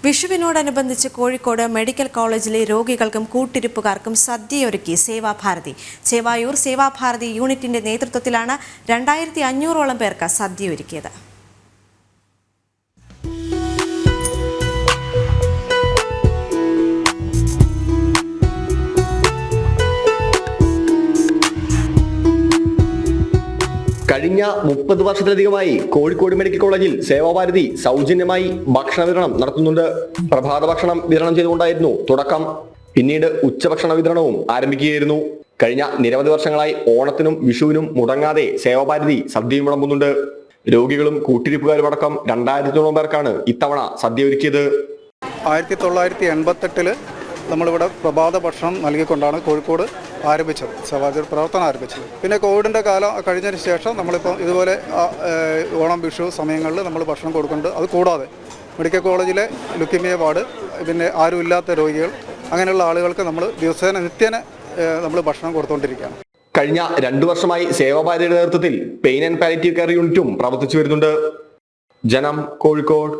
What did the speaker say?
വിഷുവിനോടനുബന്ധിച്ച് Kozhikode medical കോളേജിലെ രോഗികൾക്കും കൂട്ടിരിപ്പുകാർക്കും സദ്യയൊരുക്കി സേവാഭാരതി. ചേവായൂർ സേവാഭാരതി യൂണിറ്റിന്റെ നേതൃത്വത്തിലാണ് 2500ഓളം പേർക്ക് സദ്യയൊരുക്കിയത്. കഴിഞ്ഞ 30 വർഷത്തിലധികമായി കോഴിക്കോട് മെഡിക്കൽ കോളേജിൽ സേവാഭാരതി സൗജന്യമായി ഭക്ഷണ വിതരണം നടത്തുന്നുണ്ട്. പ്രഭാത ഭക്ഷണം വിതരണം ചെയ്തുകൊണ്ടായിരുന്നു തുടക്കം. പിന്നീട് ഉച്ചഭക്ഷണ വിതരണവും ആരംഭിക്കുകയായിരുന്നു. കഴിഞ്ഞ നിരവധി വർഷങ്ങളായി ഓണത്തിനും വിഷുവിനും മുടങ്ങാതെ സേവാഭാരതി സദ്യയും വിളമ്പുന്നുണ്ട്. രോഗികളും കൂട്ടിരിപ്പുകാരും അടക്കം 2000ഓളം പേർക്കാണ് ഇത്തവണ സദ്യ ഒരുക്കിയത്. 1988 നമ്മളിവിടെ പ്രഭാത ഭക്ഷണം നൽകിക്കൊണ്ടാണ് കോഴിക്കോട് ആരംഭിച്ചത്, സേവാഭാരതി പ്രവർത്തനം ആരംഭിച്ചത്. പിന്നെ കോവിഡിൻ്റെ കാലം കഴിഞ്ഞതിന് ശേഷം നമ്മളിപ്പോൾ ഇതുപോലെ ഓണം വിഷു സമയങ്ങളിൽ നമ്മൾ ഭക്ഷണം കൊടുക്കുന്നുണ്ട്. അത് കൂടാതെ മെഡിക്കൽ കോളേജിലെ ലുക്കീമിയ വാർഡ്, പിന്നെ ആരുമില്ലാത്ത രോഗികൾ, അങ്ങനെയുള്ള ആളുകൾക്ക് നമ്മൾ നിത്യേന നമ്മൾ ഭക്ഷണം കൊടുത്തുകൊണ്ടിരിക്കുകയാണ്. കഴിഞ്ഞ 2 വർഷമായി സേവാഭാരതിയുടെ നേതൃത്വത്തിൽ പെയിൻ ആൻഡ് പാലിയേറ്റീവ് കെയർ യൂണിറ്റും പ്രവർത്തിച്ചു വരുന്നുണ്ട്. ജനം, കോഴിക്കോട്.